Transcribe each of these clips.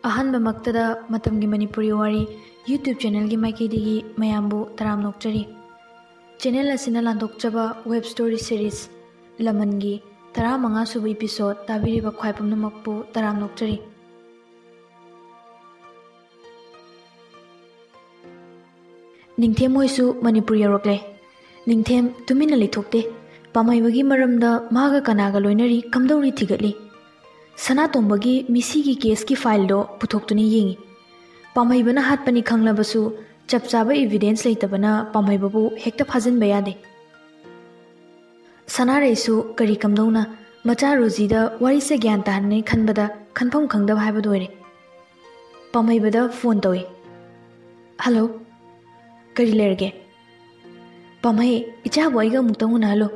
अहंब मक्तदा मतमगी मणिपुरी वारी YouTube channel की माइकैदगी मयामबु तराम नोक्चरी channel असिना लांदोक्चबा वेब स्टोरी सीरीज लमन की 15 सुब एपिसोड ताबिरिबा ख्वाइ पुमनमकपु तराम नोक्चरी निंथेम होइसु मणिपुर यौरक्ले निंथेम तुमिना लेथोक्ते पामैबगी मरमदा मागा कनागा लोइनरी कमदौरी थिगतली सनातोंबगी मिसीगी केस की फाइल दो पुथोक्तुनी येंगी पामैबना हातपनी खंगलबसु चपचाबा एविडेंस लेतबना पामैबबु हेक्ता फाजनबा यादे सनारेसु करी कमदौना मचा रोजीदा वारी से ज्ञान ताहने खनबदा खनफम खंगदब हाइबद ओइरे पामैबदा फोन तोए हेलो करी लेरगे पामै इचा बोइगा मुक्तंगुना हलो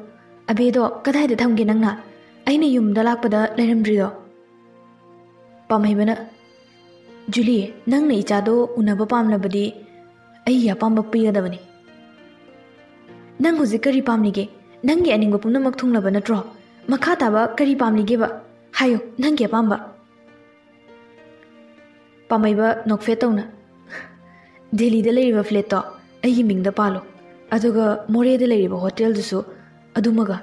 अबेदो कदाइदा थमगे नंगना अइना युमदा लाकपदा लेरमद्रिदो पामैबना जुली नंगना इचादो उनबा पामलबदी अई अपामबा पिगदबनी नंग हुजिक करी पामनिगे नंगे अनिंगबा पुनमक थुंगलबा नत्रो मखा ताबा करी पामनिगेबा हायो नंगे अपामबा पामैबा नोकफे तौना दिल्लीदा लेरिबा फ्लैटतो अई मिंगदा पालो अदुगा मोरेदा लेरिबा होटल दुसु अदुमगा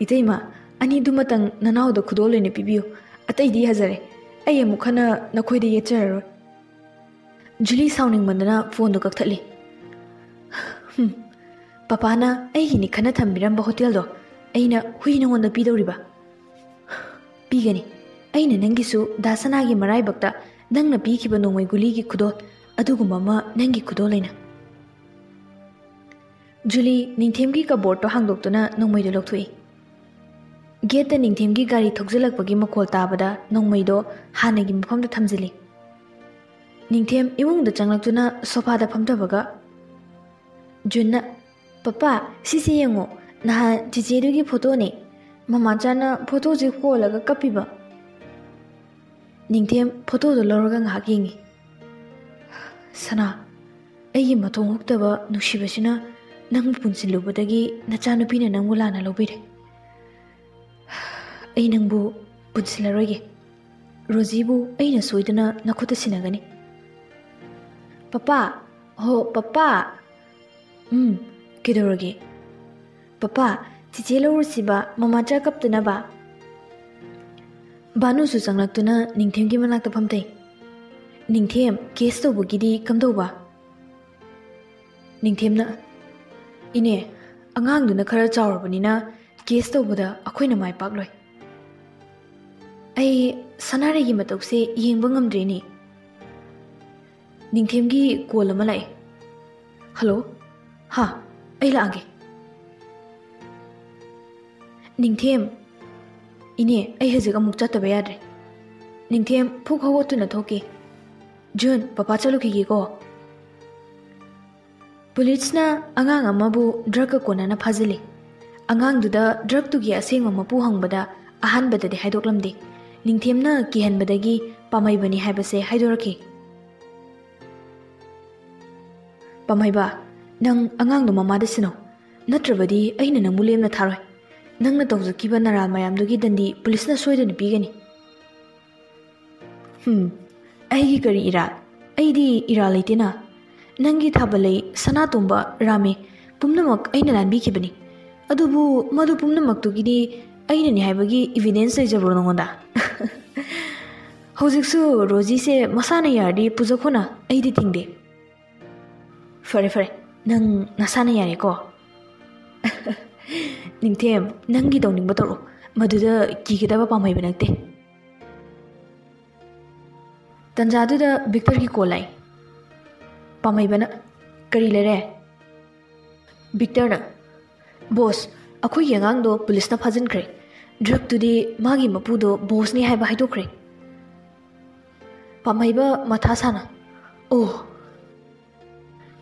इतैमा अनि दुमतंग ननावदा खुदोल लेने पिबियो अतैदी हजरे अई अमुखना नखोइदा येचररो जुली साउनिंग मंदना फोन दो कक्थली पापाना अईगिनी खना थम्बिरंबा होटल दो अईना हुई नंगोंदा पिदौरिबा पिगनी अईना नंगिसु दासनागी मराइबक्ता नंगना पिखिबा नोंमै गुलीगी खुदोल अदुगुम्बा मा नंगी खुदोल लेना जुली निंथेमगी कबोर्ड तो हांगदोक्तुना नोंमैदो लौथुई गेट निंथेमगी गाड़ी थोकजलकपगी मखोल ताबदा नोंमैदो हानगी मफमदा थमजिली निंथेम इमुंगदा चंगलक्तुना सोफादा फमदबगा जुन्ना पप्पा सिसे येंगो नहा चिचेदुगी फोटोने ममाचाना फोटो जे खोलगा कपिबा निंथेम फोटोदो लौरगा ngahak yengi सना अई मतों हुक्तबा नुसिबसिना नंग पुनसिलुबदगी नचानुपीना नंगु लाना लौबिरे अई नंगबु पुनसिलरोगे रोजीबु अईना सोइदना नखुता सिनगनी पप्पा हो पप्पा किदोरगे पप्पा चिचे लौरसिबा ममाचा कप्तनबा बानुसु चंगलक्तुना निंथेमगी मनाक्ता फमतै निंथेम केस तौबगिदी कमदौबा निंथेमना इने अंगांगदुना खरा चावरबनिना केस तौबदा अखोइना माइ पाकलोय अई सनारेगी मतौसे येंबा ngamdreni निंथेमगी कॉल अमा लाए हेलो हाँ अई लागे निंथेम इने अई हजिक अमुक चतबा याद्रे निंथेम फुक हवतुना थोके जुन पापा चलुखिगेको पुलिसना अंगांग अमाबु ड्रग कोनाना फाजिले अंगांगदुदा ड्रग तुगी असेंग मपु हंगबदा अहानबददि हाइदोकलमदे निंथेमना किहनबदगी पामैबनी हाइबसे हाइदोरखि पामैबा नंग अंगांगदो ममादा सिनो नत्रबदी अइना नंगबु लेमना थारोय नंगना तौजकिबा नराल मयामदुगी दंदी पुलिसना सोइदना पिगनी अईगी करी इराल अईदी इराल लेतेना नंगी थाबलै सनातोंबा रामे पुमनमक अईना लानबिखिबनी अदुबु मदु पुमनमक्तुगिदी अईनानि हाइबगी एविडेंस लेजबरो नंगोंदा हौजिकसु रोजी से मसाना यारदी पुजखोना अईदी थिंगदे फरे फरे नंग नसाना यारेको निंथेम नंगी तौनिंगबा तौरो मदुदा किगदबा पामैबा नक्ते तंजादुदा विक्टर की कॉल आई पामैबना करी लेरे विक्टर बॉस अखोई यांगांगदो पुलिसना फाजनख्रे ड्रग तुदी मागी मपुदो बॉसनी हाइबा हाइदोख्रे पामैबा मथा साना ओ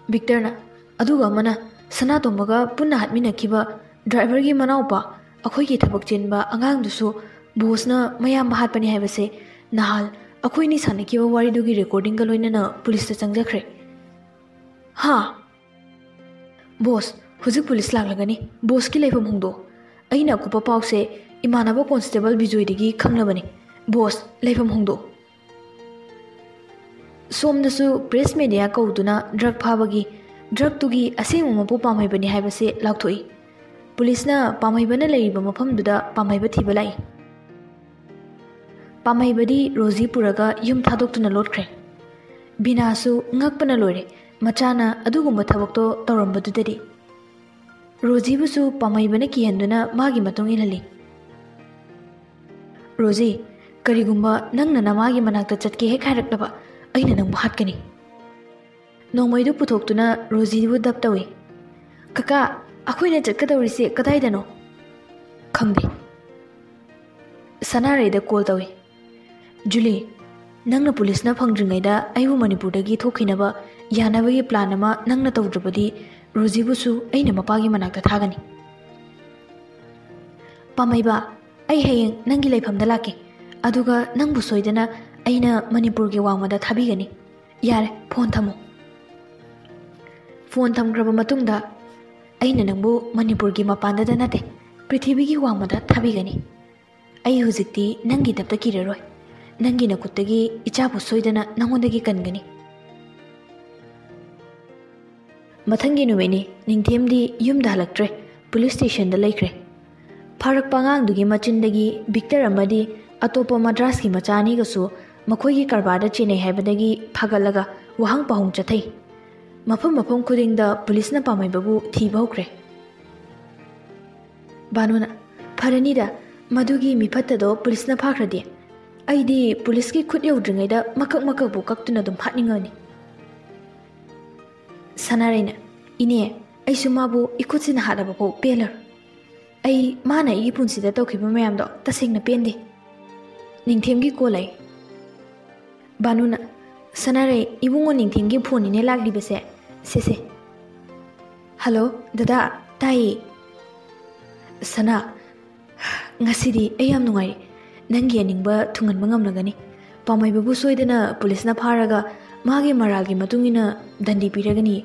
विक्टरना अदुगा मना सनातोंबगा पुन्ना हातमिनखिबा ड्राइवर की मनाउपा अखोई की थबक चेनबा अंगांगदुसु बॉसना मयाम हातपनी हाइबसे नहाल अखोइनी सानकिबा वारीदुगी रेकॉर्डिंग लोइनना पुलिस चंगजख्रे हाँ बॉस हुजिक पुलिस लागलगनी बॉस की लेफम होंदो अइना कुपा पाउसे इमानबा कांस्टेबल बिजोयदगी खंगलबनी बॉस लेफम होंदो सोमदसु प्रेस मीडिया कौदुना ड्रग फाबगी ड्रग तुगी असेंग मपु पामैबनी हाइबसे लाउथोई पुलिसना पामैबना लेरिबा मफमदुदा पामैबा थिबा लाई पामैबदी रोजी पुरगा yum थादोक्तुना लोटख्रे बिनासु ngakpana loire machana adugumba thabokto tawrambadudadi रोजी बुसु पामैबना किहंदुना मागी मतुंग इनहली रोजी करिगुम्बा नंगना नमागी मनाक्ता चटके हेक हारक्तबा अइना नंग हाटकनी नोंमैदु पुथोक्तुना रोजीबु दब तवे कका अखोइना चटकदौरिसे कदाइदनो खंगदे सनारेदा कॉल तवे जुली नंगना पुलिसना फंग्रिङैदा आइबु मणिपुरदगी थोखिनबा यानबगी प्लान अमा नंगना तौद्रबदी रोजीबुसु अइना मपागी मनाक्ता थागनी पामैबा आई हयें नंगी लेफमदा लाके अदुगा नंगबु सोइदना अइना मणिपुरगी वांगमदा थाबिगनी यारे फोन थमो फोन थमग्रबा मतुंगदा अइना नंगबु मणिपुरगी मपानदा नते पृथ्वीगी वांगमदा थाबिगनी आई हुजिक्ति नंगी दबता किररोय नंगी नकुत्तगी इचाबु सोइदना नंगोंदगी कनगनी मथंगी नुमेनी निंगथेमदी युमदा हलक्ट्रे पुलिस स्टेशन दा लेख्रे फारक पांगांगदुगी मचिंदगी विक्टर अमदी अतोप मद्रास की मचानी गसु मखोई कारबार चेने हैबदगी फागलगा वहांग पाहुंग चथै मफम मफम खुदिंगदा पुलिसना पामैबबु थीबा होख्रे बानुना फरनीदा मधुगी मिफत्तदो पुलिसना फाख्रदे अइदी पुलिस की खुद यौद्रिङैदा मकक मककबु कक्तुना दुम हाटनिङनि सनारेना इने ऐसु माबु इखुtsiना हादबफो पेलर आई माना इ पुनसिदा तौखिबा मयामदो तसेंगना पेंदे निंगथेमगी कोलाई बानुना सनारे इबुंगो निंगथेमगी फोनिने लागलिबसे सेसे हेलो दादा ताई सना ngасidi ayam nungai nangi aningbा थुंगनबा ngamnagani पामैबबु सोइदना पुलिसना फारगा मागे मरालगी मतुंगिना दंडी पिरगनी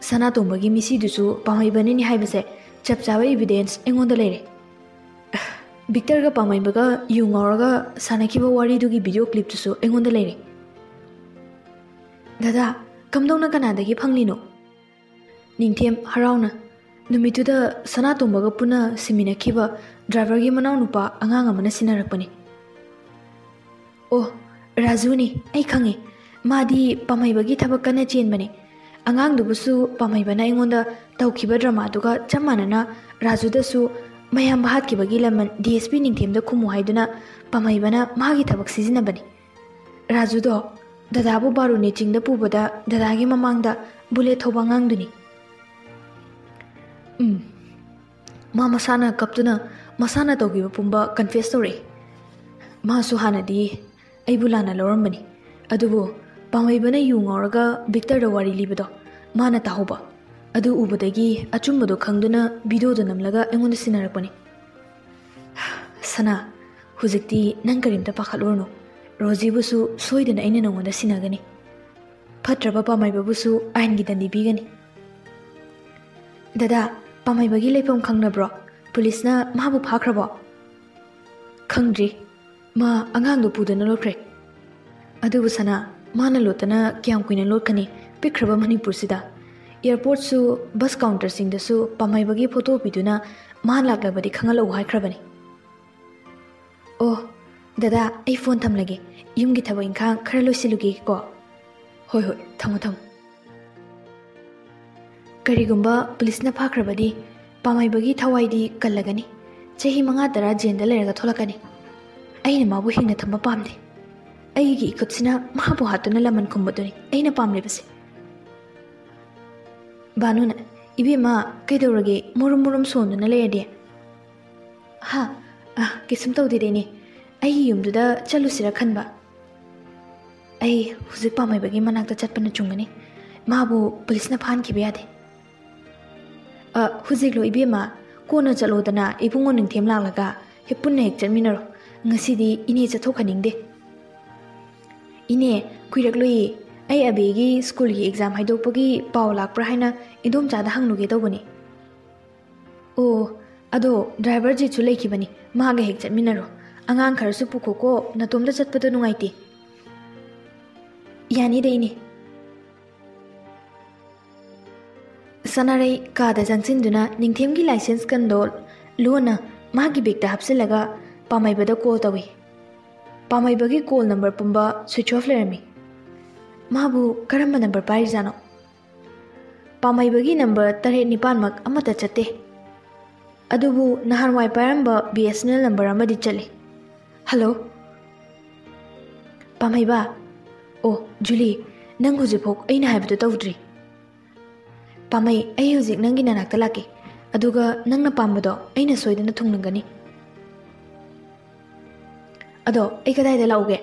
सना तोंबगी मिसीदुसु पामैबनेनि हाइबसे चपचाबा एविडेंस एंगोंदा लेरे विक्टर का पामैबगा युंगौरगा सानखिबा वारीदुगी वीडियो क्लिप तुसु एंगोंदा लेरे दादा कमदौना कनादगी फंगलिनो निंगथेम हराउना नुमितुदा सना तोंबगा पुना सिमिनखिबा ड्राइवर की मनाउ नुपा अंगांग अमना सिनारकपनी ओ राजुनी आई खंगे मादी पामैबगी थबक कना चेनबने अंगांग दुबुसु पामैबना एंगोंदा तौखिबा ड्रामा दुगा चमानना राजुदसु मयाम बात की बगी लमन डीएसपी निंगथेमदा खुमु हाइदुना पामैबना मागी थबक सिजिनबनी राजुदो दादाबु बारुनी चिंगदा पुबदा दादागी ममांगदा बुलेट थोबा ngang मा मसाना कप्तुना मसाना तौगिबा पुंबा कन्फेस तौरे मा सुहानदी अइबु लाना लौरमबनी अदुबु पामैबना युंगौरगा विक्टर दा वारी लिबदो माना ताहोबा अदु उबदगी अचुम्बदो खंगदुना वीडियो दो नमलगा एंगोंदा सिनारकपनी सना हुजिक्ति नंग करिमता पाखलोरनो रोजीबुसु सोइदना अइना नंगोंदा सिनागनी फत्रबा पामैबबुसु आइनगी दंडी बिगनी दादा पामैबगी लेफम खंगनब्रो पुलिसना माबु फाख्रबो खंग्री मा अंगांगदो पुदना लोख्रे अदुबु सना माना लोतना क्याम कुइना लोटकनी पिख्रबा मणिपुरसिदा एयरपोर्ट सु बस काउंटर सिंगदसु पामैबगी फोटो पिदुना मा लाक्लबदी खंगलो हाइख्रबनी ओ दादा आई फोन थमलगे युमगी थबा इंखांग खरा लोइसिलुगे को होय होय थमो थमो करिगुम्बा पुलिसना फाख्रबदी पामैबगी थवाइदी कल्लगनी चही 5-10 जेंदा लेरगा थोलकनी अइना माबु हिंगना थम्बा पामदे अइगी इखुत्सिना माबु हातुना लमन खुंबदुनी अइना पामलेबसे बानुना इबेमा कैदौरगे मुरुम मुरुम सोंदुना लेयदे हा किसुम तौदेदेने अइगी युमदुदा चलुसिरा खनबा अइ हुजिक पामैबगी मनाक्ता चटपना चुंगनी माबु पुलिसना फानखिबा यादे हुजिक लो इबेमा कोना चलोदना इबुंगो निंगथेम लालगा हेपुन्ना हेक चटमिनरो ngасidi ine chathokhaning de ine kuirakloyi ai abegi school gi exam haidokpagi paw lakpra haina idom chada hangnuge tawbani o ado driver ji chulai kibani maga hek chatminaro angang kharsu pukhoko natomda chatpado nungaite ꯌꯥꯅꯤꯗꯩꯅꯤ ꯁꯅꯥꯔꯩ ꯀꯥꯗ ꯆꯪꯁꯤꯟꯗꯨꯅ ꯅꯤꯡꯊꯦꯝꯒꯤ licence ꯀꯟꯗꯣ ꯂꯣꯟꯅ ꯃꯥꯒꯤ ꯕꯦꯛꯇ ꯍꯥꯞꯆꯤꯜꯂꯒ ꯄꯥꯝꯍꯩꯕꯗ call ꯇꯧꯏ ꯄꯥꯝꯍꯩꯕꯒꯤ call number ꯄꯨꯝꯕ switch of ꯂꯩꯔꯝꯃꯤ ꯃꯥꯕꯨ ꯀꯔꯝꯕ ꯅꯝꯕꯔ ꯄꯥꯏꯔꯤꯖꯥꯠꯅꯣ ꯄꯥꯝꯍꯩꯕꯒꯤ ꯅꯝꯕꯔ 7-9ꯃꯛ ꯑꯃꯠꯇ ꯆꯠꯇꯦ ꯑꯗꯨꯕꯨ ꯅꯍꯥꯟꯋꯥꯏ ꯄꯥꯏꯔꯝꯕ BSNL ꯅꯝꯕꯔ ꯑꯃꯗꯤ ꯆꯠꯂꯤ ꯍꯜꯂꯣ ꯄꯥꯝꯍꯩꯕ ꯑꯣ ꯖꯨꯂꯤ ꯅꯪ ꯍꯧꯖꯤꯛꯐꯥꯎ ꯑꯩꯅ ꯍꯥꯏꯕꯗꯨ ꯇꯧꯗ꯭ꯔꯤ ꯄꯥꯝꯍꯩ ꯑꯩ ꯍꯧꯖꯤꯛ ꯅꯪꯒꯤ ꯅꯅꯥꯛꯇ ꯂꯥꯛꯀꯦ ꯑꯗꯨꯒ ꯅꯪꯅ ꯄꯥꯝꯕꯗꯣ ꯑꯩꯅ ꯁꯣꯏꯗꯅ ꯊꯨꯡꯅꯒꯅꯤ ꯑꯗꯣ ꯑꯩ ꯀꯗꯥꯏꯗ ꯂꯥꯛꯎꯒꯦ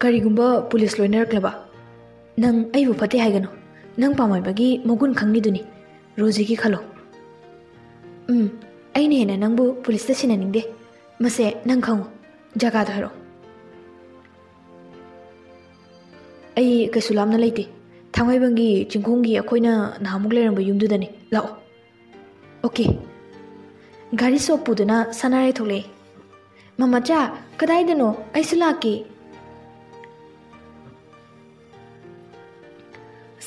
ꯀꯔꯤꯒꯨꯝꯕ ꯄꯨꯂꯤꯁ ꯂꯣꯏꯅꯔꯛꯂꯕ ꯅꯪ ꯑꯩꯕꯨ ꯐꯠꯇꯦ ꯍꯥꯏꯒꯅꯨ ꯅꯪ ꯄꯥꯝꯍꯩꯕꯒꯤ ꯃꯒꯨꯟ ꯈꯪꯉꯤꯗꯨꯅꯤ ꯔꯣꯖꯤꯒꯤ ꯈꯜꯂꯣ ꯑꯩꯅ ꯍꯦꯟꯅ ꯅꯪꯕꯨ ꯄꯨꯂꯤꯁꯇ ꯁꯤꯟꯅꯅꯤꯡꯗꯦ ꯃꯁꯦ ꯅꯪ ꯈꯪꯉꯨ ꯖꯒꯥꯗꯣ ꯍꯥꯏꯔꯛꯑꯣ ꯑꯩ ꯀꯩꯁꯨ ꯂꯥꯞꯅ ꯂꯩꯇꯦ ꯊꯥꯡꯃꯩꯕꯟꯒꯤ ꯆꯤꯡꯈꯣꯡꯒꯤ ꯑꯩꯈꯣꯏꯅ ꯅꯍꯥꯟꯃꯨꯛ ꯂꯩꯔꯝꯕ ꯌꯨꯝꯗꯨꯗꯅꯤ ꯂꯥꯛꯑꯣ ꯑꯣꯀꯦ ꯒꯥꯔꯤ ꯁꯣꯞ ꯄꯨꯗꯨꯅ ꯁꯅꯥꯔꯩ ꯊꯣꯛꯂꯛꯑꯦ ꯃꯃꯥꯆꯥ ꯀꯗꯥꯏꯗꯅꯣ ꯑꯩꯁꯨ ꯂꯥꯛꯀꯦ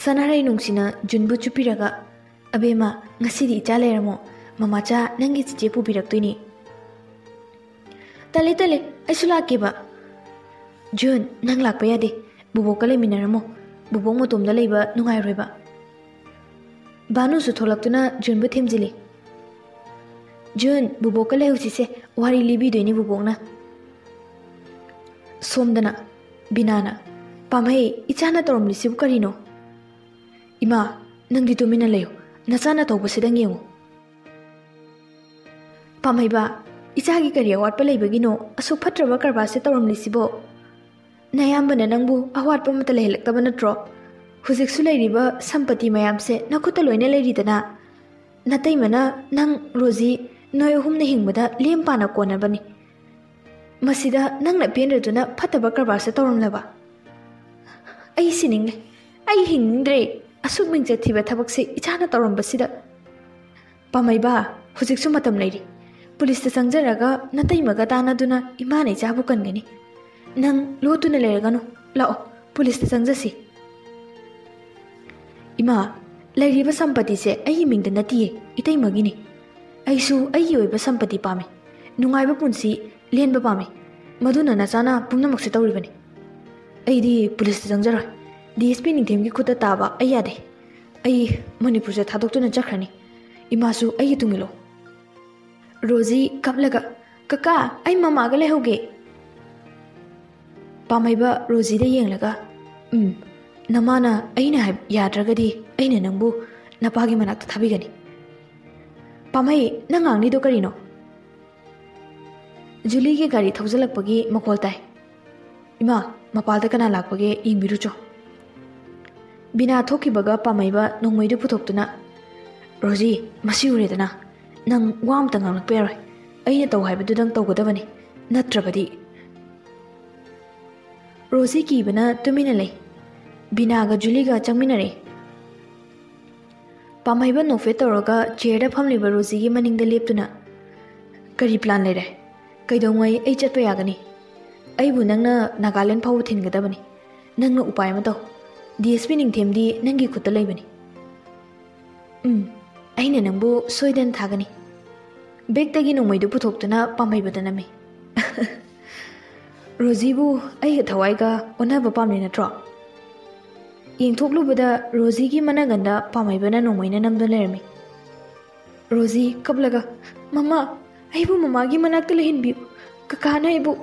ꯁꯅꯥꯔꯩ ꯅꯨꯡꯁꯤꯅ ꯖꯨꯟꯕꯨ ꯆꯨꯞꯄꯤꯔꯒ ꯑꯕꯦꯝꯃ ꯉꯁꯤꯗꯤ ꯏꯆꯥ ꯂꯩꯔꯝꯃꯣ ꯃꯃꯥꯆꯥ ꯅꯪꯒꯤ ꯆꯤꯆꯦ ꯄꯨꯕꯤꯔꯛꯇꯣꯏꯅꯤ ꯇꯜꯂꯦ ꯑꯩꯁꯨ ꯂꯥꯛꯀꯦꯕ ꯖꯨꯟ ꯅꯪ ꯂꯥꯛꯄ ꯌꯥꯗꯦ ꯕꯨꯕꯣꯛꯀ ꯂꯩꯃꯤꯟꯅꯔꯝꯃꯣ ꯕꯨꯕꯣꯛ ꯃꯇꯣꯝꯗ ꯂꯩꯕ ꯅꯨꯡꯉꯥꯏꯔꯣꯏꯕ ꯚꯥꯅꯨꯁꯨ ꯊꯣꯛꯂꯛꯇꯨꯅ ꯖꯨꯟꯕꯨ ꯊꯦꯝꯖꯤꯜꯂꯤ ꯖꯨꯟ ꯕꯨꯕꯣꯛꯀ ꯂꯩꯍꯧꯁꯤꯁꯦ ꯋꯥꯔꯤ ꯂꯤꯕꯤꯗꯣꯏꯅꯤ ꯕꯨꯕꯣꯛꯅ ꯁꯣꯝꯗꯅ ꯕꯤꯅꯥꯅ ꯄꯥꯝꯍꯩ ꯏꯆꯥꯅ ꯇꯧꯔꯝꯂꯤꯁꯤꯕꯨ ꯀꯔꯤꯅꯣ ꯏꯃꯥ ꯅꯪꯗꯤ ꯇꯨꯃꯤꯟꯅ ꯂꯩꯌꯨ ꯅꯆꯥꯅ ꯇꯧꯕꯁꯤꯗꯪ ꯌꯦꯡꯉꯨ ꯄꯥꯝꯍꯩꯕ ꯏꯆꯥꯒꯤ ꯀꯔꯤ ꯑꯋꯥꯠꯄ ꯂꯩꯕꯒꯤꯅꯣ ꯑꯁꯨꯛ ꯐꯠꯇ꯭ꯔꯕ ꯀꯔꯕꯥꯔꯁꯦ ꯇꯧꯔꯝꯂꯤꯁꯤꯕꯣ ꯅꯌꯥꯝꯕꯅ ꯅꯪꯕꯨ ꯑꯋꯥꯠꯄ ꯑꯃꯠꯇ ꯂꯩꯍꯜꯂꯛꯇꯕ ꯅꯠꯇ꯭ꯔꯣ ꯍꯧꯖꯤꯛꯁꯨ ꯂꯩꯔꯤꯕ ꯁꯝꯄꯇꯤ ꯃꯌꯥꯝꯁꯦ ꯅꯈꯨꯠꯇ ꯂꯣꯏꯅ ꯂꯩꯔꯤꯗꯅ ꯅꯇꯩꯃꯅ ꯅꯪ ꯔꯣꯖꯤ ꯅꯣꯏ ꯑꯍꯨꯝꯅ ꯍꯤꯡꯕꯗ ꯂꯦꯝ ꯄꯥꯅ ꯀꯣꯟꯅꯕꯅꯤ ꯃꯁꯤꯗ ꯅꯪꯅ ꯄꯦꯟꯗ꯭ꯔꯗꯨꯅ ꯐꯠꯇꯕ ꯀꯔꯕꯥꯔꯁꯦ ꯇꯧꯔꯝꯂꯕ ꯑꯩ ꯁꯤꯅꯤꯡꯂꯦ ꯑꯩ ꯍꯤꯡꯅꯤꯡꯗ꯭ꯔꯦ ꯑꯁꯨꯛ ꯃꯤꯡꯆꯠ ꯊꯤꯕ ꯊꯕꯛꯁꯦ ꯏꯆꯥꯅ ꯇꯧꯔꯝꯕꯁꯤꯗ ꯄꯥꯝꯍꯩꯕ ꯍꯧꯖꯤꯛꯁꯨ ꯃꯇꯝ ꯂꯩꯔꯤ ꯄꯨꯂꯤꯁꯇ ꯆꯪꯖꯔꯒ ꯅꯇꯩꯃꯒ ꯇꯥꯟꯅꯗꯨꯅ ꯏꯃꯥꯅ ꯏꯆꯥꯕꯨ ꯀꯟꯒꯅꯤ ꯅꯪ ꯂꯣꯠꯇꯨꯅ ꯂꯩꯔꯒꯅꯨ ꯂꯥꯛꯑꯣ ꯄꯨꯂꯤꯁꯇ ꯆꯪꯖꯁꯤ ꯏꯃꯥ ꯂꯩꯔꯤꯕ ꯁꯝꯄꯇꯤꯁꯦ ꯑꯩꯒꯤ ꯃꯤꯡꯗ ꯅꯠꯇꯤꯌꯦ ꯏꯇꯩꯃꯒꯤꯅꯤ ꯑꯩꯁꯨ ꯑꯩꯒꯤ ꯑꯣꯏꯕ ꯁꯝꯄꯇꯤ ꯄꯥꯝꯃꯤ ꯅꯨꯡꯉꯥꯏꯕ ꯄꯨꯟꯁꯤ ꯂꯦꯟꯕ ꯄꯥꯝꯃꯤ ꯃꯗꯨꯅ ꯅꯆꯥꯅ ꯄꯨꯝꯅꯃꯛꯁꯦ ꯇꯧꯔꯤꯕꯅꯤ ꯑꯩꯗꯤ ꯄꯨꯂꯤꯁꯇ ꯆꯪꯖꯔꯣꯏ DSP ꯅꯤꯡꯊꯦꯝꯒꯤ ꯈꯨꯠꯇ ꯇꯥꯕ ꯑꯩ ꯌꯥꯗꯦ ꯑꯩ ꯃꯅꯤꯄꯨꯔꯗ ꯊꯥꯗꯣꯛꯇꯨꯅ ꯆꯠꯈ꯭ꯔꯅꯤ ꯏꯃꯥꯁꯨ ꯑꯩꯒꯤ ꯇꯨꯡꯏꯜꯂꯣ ꯔꯣꯖꯤ ꯀꯞꯂꯒ ꯀꯀꯥ ꯑꯩ ꯃꯃꯥꯒ ꯂꯩꯍꯧꯒꯦ ꯄꯥꯝꯍꯩꯕ ꯔꯣꯖꯤꯗ ꯌꯦꯡꯂꯒ ꯅꯃꯥꯅ ꯑꯩꯅ ꯌꯥꯗ꯭ꯔꯒꯗꯤ ꯑꯩꯅ ꯅꯪꯕꯨ ꯅꯄꯥꯒꯤ ꯃꯅꯥꯛꯇ ꯊꯥꯕꯤꯒꯅꯤ ꯄꯥꯝꯍꯩ ꯅꯪ ꯉꯥꯡꯂꯤꯗꯣ ꯀꯔꯤꯅꯣ ꯖꯨꯂꯤꯒꯤ ꯒꯥꯔꯤ ꯊꯧꯖꯤꯜꯂꯛꯄꯒꯤ ꯃꯈꯣꯜ ꯇꯥꯏ ꯏꯃꯥ ꯃꯄꯥꯜꯗ ꯀꯅꯥ ꯂꯥꯛꯄꯒꯦ ꯌꯦꯡꯕꯤꯔꯨꯆꯣ ꯕꯤꯅꯥ ꯊꯣꯛꯈꯤꯕꯒ ꯄꯥꯝꯍꯩꯕ ꯅꯣꯡꯃꯩꯗꯨ ꯄꯨꯊꯣꯛꯇꯨꯅ ꯔꯣꯖꯤ ꯃꯁꯤ ꯎꯔꯦꯗꯅ ꯅꯪ ꯋꯥ ꯑꯝꯇ ꯉꯥꯡꯂꯛꯄ ꯌꯥꯔꯣꯏ ꯑꯩꯅ ꯇꯧ ꯍꯥꯏꯕꯗꯨꯗꯪ ꯇꯧꯒꯗꯕꯅꯤ ꯅꯠꯇ꯭ꯔꯕꯗꯤ ꯔꯣꯖꯤ ꯀꯤꯕꯅ ꯇꯨꯃꯤꯟꯅ ꯂꯩ ꯕꯤꯅꯥꯒ ꯖꯨꯂꯤꯒ ꯆꯪꯃꯤꯟꯅꯔꯦ ꯄꯥꯝꯍꯩꯕ ꯅꯣꯛꯐꯦꯠ ꯇꯧꯔꯒ ꯆꯤꯌꯔꯗ ꯐꯝꯂꯤꯕ ꯔꯣꯖꯤꯒꯤ ꯃꯅꯤꯡꯗ ꯂꯦꯞꯇꯨꯅ ꯀꯔꯤ ꯄ꯭ꯂꯥꯟ ꯂꯩꯔꯦ ꯀꯩꯗꯧꯉꯩ ꯑꯩ ꯆꯠꯄ ꯌꯥꯒꯅꯤ ꯑꯩꯕꯨ ꯅꯪꯅ ꯅꯥꯒꯥꯂꯦꯟ ꯐꯥꯎꯕ ꯊꯤꯟꯒꯗꯕꯅꯤ ꯅꯪꯅ ꯎꯄꯥꯏ ꯑꯃ ꯇꯧ DSP ꯅꯤꯡꯊꯦꯝꯗꯤ ꯅꯪꯒꯤ ꯈꯨꯠꯇ ꯂꯩꯕꯅꯤ ꯑꯩꯅ ꯅꯪꯕꯨ ꯁꯣꯏꯗꯅ ꯊꯥꯒꯅꯤ ꯕꯦꯛꯇꯒꯤ ꯅꯣꯡꯃꯩꯗꯨ ꯄꯨꯊꯣꯛꯇꯨꯅ ꯄꯥꯝꯍꯩꯕꯗ ꯅꯝꯃꯤ ꯔꯣꯖꯤꯕꯨ ꯑꯩꯒ ꯊꯋꯥꯏꯒ ꯑꯣꯟꯅꯕ ꯄꯥꯝꯂꯤ ꯅꯠꯇ꯭ꯔꯣ ꯌꯦꯡꯊꯣꯛꯂꯨꯕꯗ ꯔꯣꯖꯤꯒꯤ ꯃꯅꯒꯟꯗ ꯄꯥꯝꯍꯩꯕꯅ ꯅꯣꯡꯃꯩꯅ ꯅꯝꯗꯨꯅ ꯂꯩꯔꯝꯃꯤ ꯔꯣꯖꯤ ꯀꯞꯂꯒ ꯃꯃꯥ ꯑꯩꯕꯨ ꯃꯃꯥꯒꯤ ꯃꯅꯥꯛꯇ ꯂꯩꯍꯟꯕꯤꯌꯨ ꯀꯀꯥꯅ ꯑꯩꯕꯨ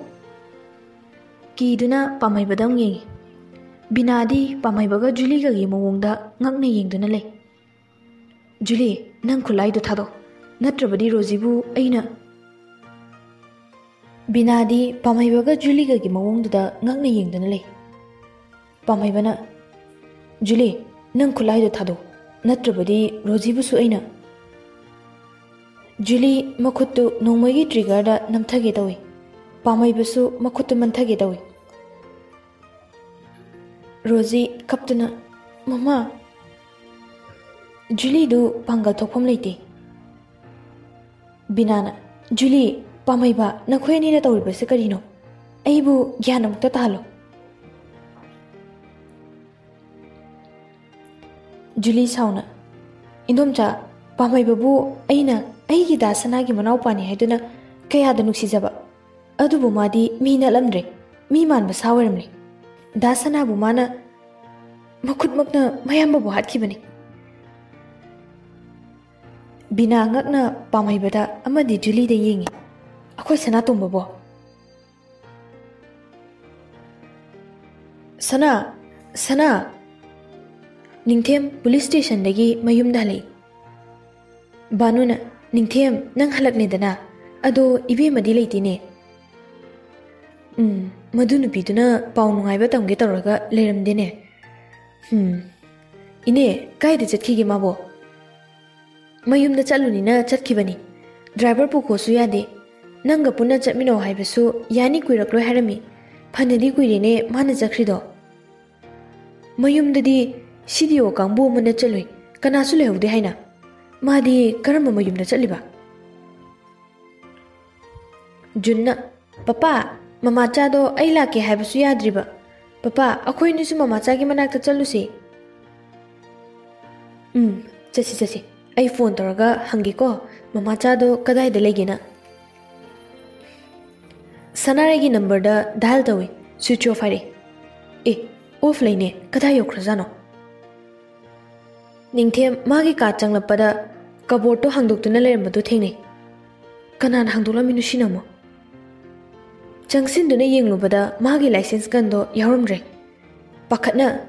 ꯀꯤꯗꯨꯅ ꯄꯥꯝꯍꯩꯕꯗ ꯑꯃꯨꯛ ꯌꯦꯡꯉꯤ ꯕꯤꯅꯥꯗꯤ ꯄꯥꯝꯍꯩꯕꯒ ꯖꯨꯂꯤꯒꯒꯤ ꯃꯑꯣꯡꯗ ꯉꯛꯅ ꯌꯦꯡꯗꯨꯅ ꯂꯩ ꯖꯨꯂꯤ ꯅꯪ ꯈꯨꯠꯂꯥꯏꯗꯣ ꯊꯥꯗꯣꯛ ꯅꯠꯇ꯭ꯔꯕꯗꯤ ꯔꯣꯖꯤꯕꯨ ꯑꯩꯅ ꯕꯤꯅꯥꯗꯤ ꯄꯥꯝꯍꯩꯕꯒ ꯖꯨꯂꯤꯒꯒꯤ ꯃꯑꯣꯡꯗꯨꯗ ꯉꯛꯅ ꯌꯦꯡꯗꯨꯅ ꯂꯩ ꯄꯥꯝꯍꯩꯕꯅ ꯖꯨꯂꯤ ꯅꯪ ꯈꯨꯠꯂꯥꯏꯗꯣ ꯊꯥꯗꯣꯛ ꯅꯠꯇ꯭ꯔꯕꯗꯤ ꯔꯣꯖꯤꯕꯨꯁꯨ ꯑꯩꯅ ꯖꯨꯂꯤ ꯃꯈꯨꯠꯇꯨ ꯅꯣꯡꯃꯩꯒꯤ ꯇ꯭ꯔꯤꯒꯔꯗ ꯅꯝꯊꯒꯦ ꯇꯧꯏ ꯄꯥꯝꯍꯩꯕꯁꯨ ꯃꯈꯨꯠꯇꯨ ꯃꯟꯊꯒꯦ ꯇꯧꯏ ꯔꯣꯖꯤ ꯀꯞꯇꯨꯅ ꯃꯃꯥ ꯖꯨꯂꯤꯗꯨ ꯄꯥꯡꯒꯜ ꯊꯣꯛꯐꯝ ꯂꯩꯇꯦ ꯕꯤꯅꯥꯅ ꯖꯨꯂꯤ ꯄꯥꯝꯍꯩꯕ ꯅꯈꯣꯏ ꯑꯅꯤꯅ ꯇꯧꯔꯤꯕꯁꯦ ꯀꯔꯤꯅꯣ ꯑꯩꯕꯨ ꯒ꯭ꯌꯥꯟ ꯑꯃꯨꯛꯇ ꯇꯥꯍꯜꯂꯣ Julie sauna. Indomcha pamai babu aina aigi da sanagi manau pani haiduna kaya da nuksijaba. Adubu madi mi na lamdre. Mi man ba sawaramni. Da sanabu mana makut makna mayam babu hatkibani. Bina ngakna pamai bada amadi Julie da yengi. Akoy sana tumbabo. Sana. Ningthem police station dagi mayum dali. Banuna Ningthem nang halak ne dana. Ado ibe madi leitine. Madu nupiduna pau nungai ba tamge tawraga leiramdene. Ine kaida chatkige mabo. Mayumda chalunina chatkibani. Driver puko su yade. Nanga punna chatmino haibasu yani kuirakloi harami. Phanadi kuirene mana chakrido. Mayumdadi Sidio kangbu mana chalui kana su lehudi haina. Madi karamba mayumda chaliba. Junna papa mama chado ai lake haibasu yadriba. Papa akhoi nisu mama chagi manakta chalusi. Chasi ai phone taraga hangi ko mama chado kadai da legina. Sanaregi number da dial tawi switch off hari. Offline kadai yokrazano. Ningthem magi ka changlapada kabor to hangdoktuna lerambadu thengne. Kanan hangdokla minusinamo. Changsinduna yenglubada magi license gando yauramre. Pakhatna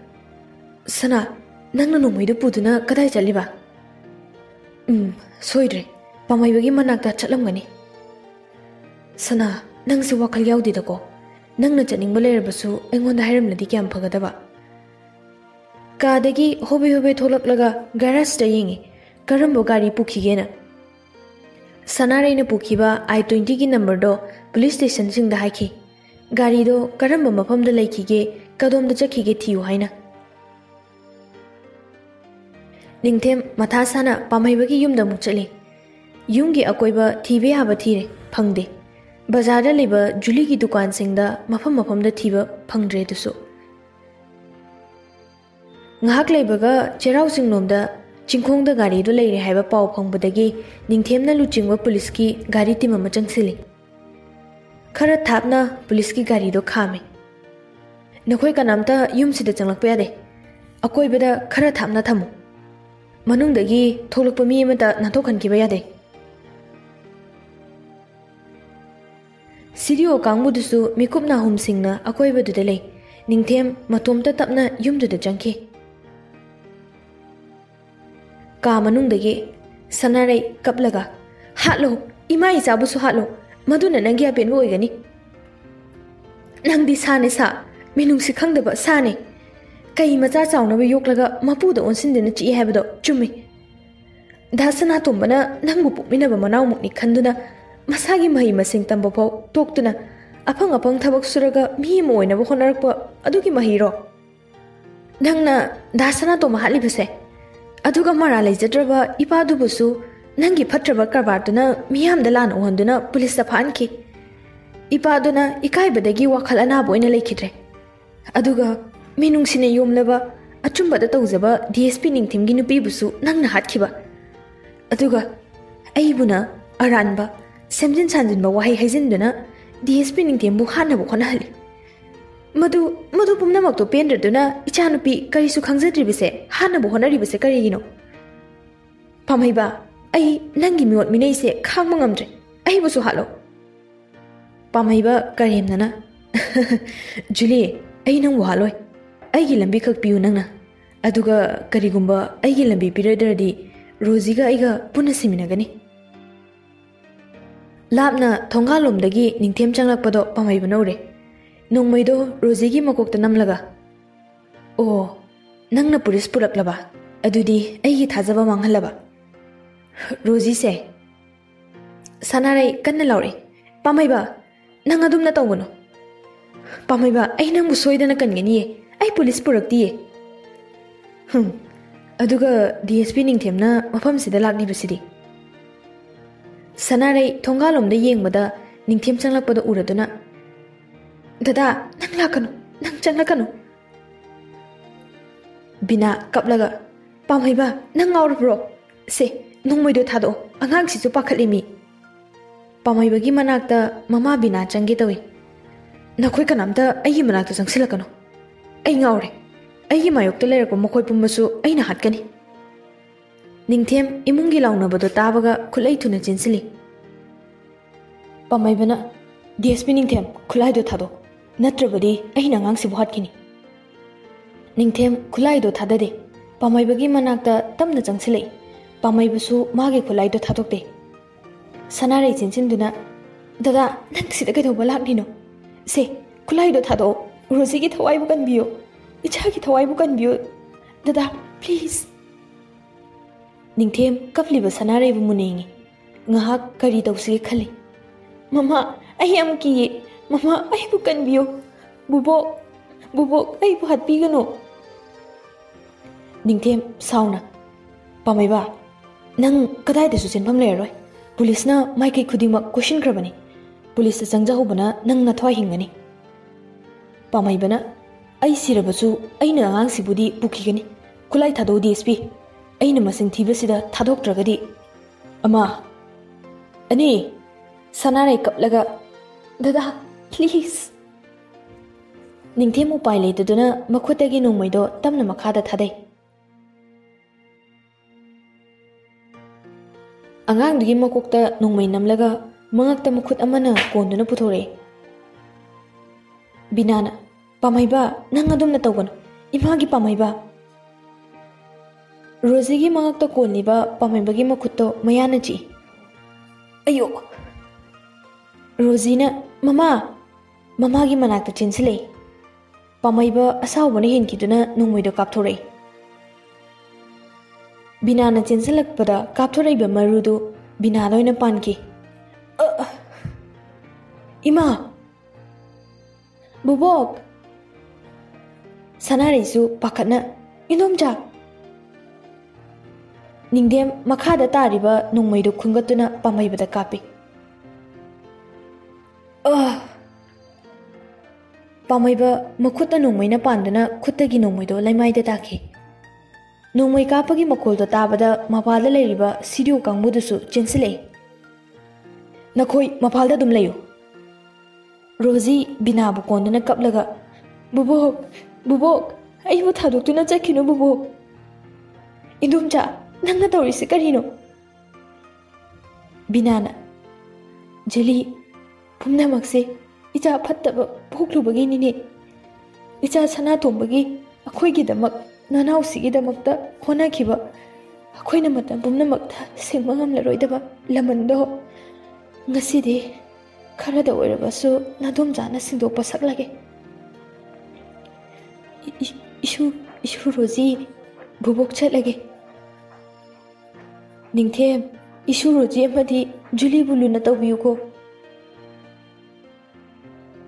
Sana nangna nomaidu puduna kadai chaliba. Soidre pamaibagi manakta chatlamgani. Sana nangse wakal yaudidako. Nangna chatningba lerbasu aingonda hairamladi kyam phagadaba. Kadagi hobe tholaklaga garage da yengi karambo gari pukhigena. Sanaraina pukhiba I-20 gi number do police station singda haiki. Gari do karamba mafamda laikhige kadomda chakhige thiyu haina. Ningthem matha sana pamaibagi yumda muk chali. Yumgi akoiba thibe haba thire phangde. Bazar da leba Julie gi dukan singda mafamda thiba phangdre dusu. Ngahak leibaga cherau singnomda chingkhongda gari do leire haiba pau phangbadagi ningthemna luchingwa police ki gari tim ama changsili. Khara thapna police ki gari do khame. Nakhoi kanamta yumsida changlakpa yade. Akoibada khara thapna thamu. Manungdagi tholakpa mi amata nathokhankiba yade. Sidio kangbudusu mikupna humsingna akoibadu lei. Ningthem matomta tapna yumduda changki. Ka manungdagi Sanarai kaplaga hatlo imai sabusu hatlo maduna nangi apenbu oigani. Nangdi sane sa minungsi khangdaba sane kai macha chawnaba yoklaga mapuda onsindina chi habado chummi. Dasana tombana nangbu pukminaba manaw mukni khanduna masagi mahi masing tamba pau toktuna apang thabak suraga mi mo oinaba honarakpa adugi mahiro. Nangna dasana to mahali base aduga mara leijadraba ipadubusu nangi phatraba karbartuna miyamda lana uhanduna police ta phanki. Ipaduna ikaibadagi wakhal anabo ina lekhidre. Aduga minungsine yomlaba achumbada tawjaba DSP ningthimgi nupibusu nangna hatkiba. Aduga aibuna aranba semjin sanjinba wahai haijinduna DSP ningthimbu hanabu khonahali. Madu pumnamak to pendraduna ichanupi karisu khangjadribise hanabu honaribise karigino. Pamaiba ai nangi miot minaise khangma ngamdre ai busu halo. Pamaiba karemnana Julie ai nang wahaloi ai gi lambi khak piu nangna aduga karigumba ai gi lambi piradradi Roziga aiga puna siminagani. Lapna thongalomdagi ningthem changlakpado pamaiba nore. Nongmaido Rozigi makokta namlaga. Oh, nangna police puraklaba. Adudi aigi thajaba manghalaba. Rozi se Sanarai kanna laure. Pamaiba nang adumna tawgono. Pamaiba ai nangbu soidana kangani. Ai police puraktiye. Aduga DSP ningthemna mafam sida lakni basidi. Sanarai thongalomda yengbada ningthem changlakpada uraduna. Dada, nang changlakano. Bina kaplaga Pamaiba nang ngaurabro se nongmoido thado angang sisu pakhatlimi Pamaibagi manakta mama bina changi tawi nakhoi kanamta ayi manakta changsilakano ai ngaure ayi mayokta lerako mokoi pumbasu aina hatkani Ningthem imungi launabado tabaga khulai thuna chinsili Pamaibana DSP Ningthem khulai do thado natrabadi aina ngang sibu hatkini Ningthem khulai do thadade Pamaibagi manakta tamna changsilai Pamaibusu magi khulai do thadokte Sanare chinsinduna dada nang sida kai thoba laknino se khulai do thado Rosie gi thawai bu kan biyo icha gi thawai bu kan biyo dada please Ningthem kapliba sanare bu muningi ngahak kari tawsi khali mama ai am ki mama ai bu kan biyo bubo ai bu hat bi gano Ningthem sauna Pamaiba nang kadai da su chenpham leroi Police na mai kai khudima question krabani Police changja hobana nang na thwai hingani Pamaibana ai sirabasu aina angang sibudi pukhigani khulai thado DSP aina masing thibasida thadoktragadi ama ani sanare kaplaga dada please Ningthem upai leitaduna makhutagi nongmaido tamna makhada thadai Angang dugi makokta nongmai namlaga mangakta mukhut amana konduna puthore Binana Pamaiba nang adumna tawgan imagi Pamaiba Rosie gi mangakta konniba Pamaibagi makhutto mayana chi Ayo Rosie na mama gi manakta chinsile Pamaiba asawbana henkiduna nongmoido kapthore Binana chinsalakpada kapthoraiba marudu binana oina panki Ima Bubok Sanarisu pakatna Inomja Ningdem makhada tariba nongmaido khungatuna Pamaibada kapi Pamaiba makhutta nongmaina panduna khutagi nongmaido laimaida taki Nongmai kapagi makoldo tabada mapalda leiriba sidio kangbudusu chensilei Nakhoi mapalda dum leyo Rosie binabu konduna kaplaga Bubok aibu thadoktuna chakhino bubok Indumcha nangna tawrisi karino Binana Jeli pumnamakse icha phattaba phoklubagi nine icha sana thombagi akhoigi damak Nanausi damakta hona kiba akoina matam pumnamakta singma ngamlaroidaba lamando ngasidi kharada oirabasu nadom jana singdokpa saklage Ishu Rosie bubok chatlage Ningthem Ishu Rosie amadi Julie buluna tawbiyuko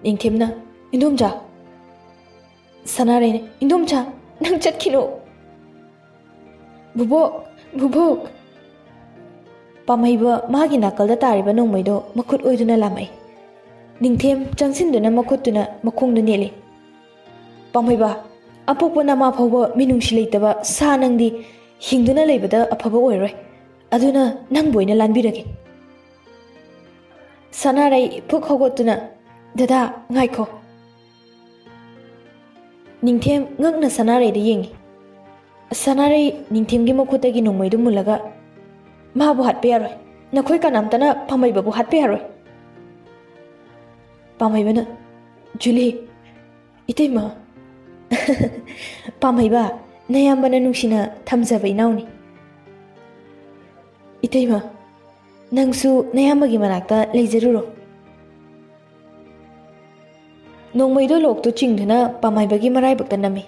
Ningthemna Indomja Sanare Indomja Nang chatkino Bubok Pamaiba magi nakalda tariba nongmaido makhut oiduna lamai Ningthem changsinduna makhutuna makhongda neli Pamaiba apokpa nama phawba minungsi leitaba sa nangdi hingduna leibada aphaba oiroi aduna nang boina lanbirage Sanarai phuk hogotuna dada ngaikho Ningthem ngakna Sanare da yengi Sanare Ningthem gi makhutagi nongmaidu mulaga mabu hatpe yaroi nakhoi kanamtana Pamaiba bu hatpe yaroi Pamaibana Julie Itema Pamaiba nayambana nungsina thamjaba inauni Itema nangsu nayambagi manakta leijaruro Nongmaido lokto chingduna Pamaibagi maraibakta nami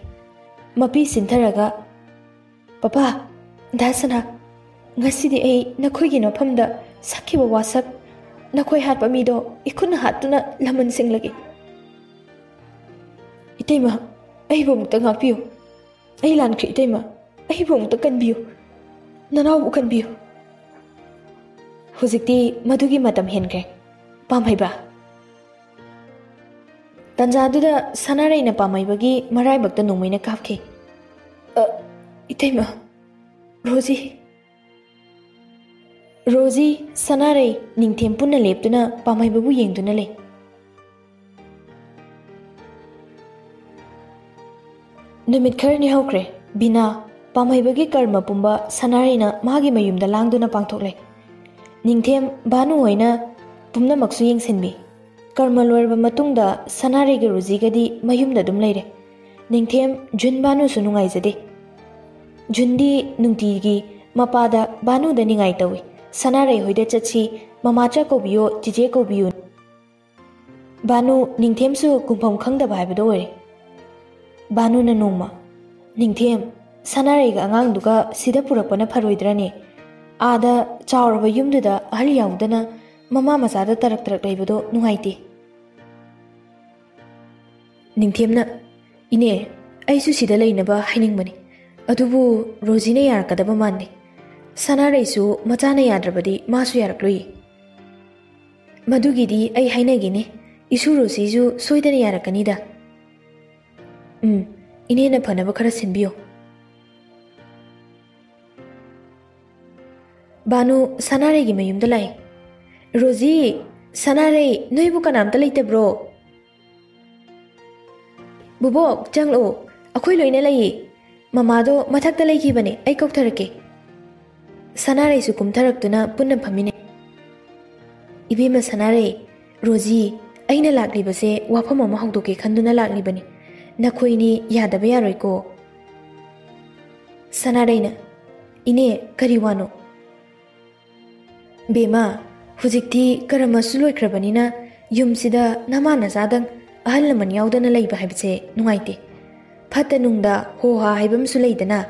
mapi sintharaga Papa dasana ngasidi ei nakhoigi nofamda sakhiba wasak nakhoi hatpa mido ikhuna hatuna laman singlagi Itema ai bomukta ngakpiyo ai lankri itema ai bomukta kanbiyo nanaw kanbiyo Huzikti madugi matam henkre Pamaiba Tanjaduda Sanare na Pamaibagi maraibakta nongmaina kapke Itema Rosie. Rosie, Sanare, Ningthem punna leptuna pamai babu yengduna le. Numit kharni haukre, bina pamai bagi karma pumba Sanare na magi mayumda langduna pangthokle. Ningthem banu hoina pumna maksu yengsenbi. Karma loirba matungda Sanare ge Rosie gadi mayumda dum leire. Ningthem Jun banu su nungaizade. Jundi nungtigi mapada banu da ningai tawi. Sanare hoide chatsi mamacha kobiyo jije kobiyo. Banu Ningthem su kumpham khangda bhaibado ore. Banu na nongma. Ningthem Sanare ga angang duga sida purakpana pharoidrani. Ada chawraba yumduda ahal yaudana mama masada tarak laibado nungaiti. Ningthem na ine aisu sida leinaba hainingmani. Adubu Rosie na yarakadaba mandi. Sanare su machana yadrabadi masu yarakloi. Madugidi ai hainagine isu Rosie su soidana yarakanida. Ine na phanaba khara sinbiyo. Banu Sanare gi mayumda lai. Rosie, Sanare noibu kanamta leitebro. Bubok changlo akhoi loina lai. Mamado mathakta leikibane ai kautharake. Sanare su kumtharaktuna punna phamine. Ibima Sanare, Rosie, aina laklibase wafam ama haudoke khanduna laklibani. Nakhoini yadaba yaroiko. Sanare na ine kariwano. Bema hujikti karama suloikrabanina yumsida namana zadang ahal laman yaudana leiba haibse nungaite. Phata nungda ho ha haibam su leidana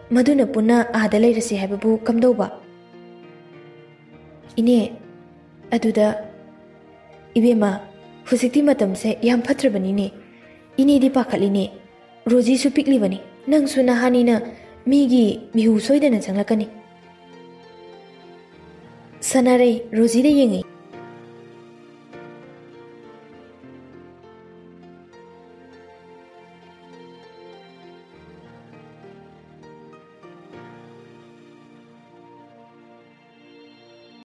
maduna punna aada leirasi haibabu kamdauba. Ine aduda ibema hujikti matamse yam phatrabanine. Ine di pakhaline Rosie su piklibani nang su nahanina migi mihu soidana changlakani. Sanare Rosie da yengi.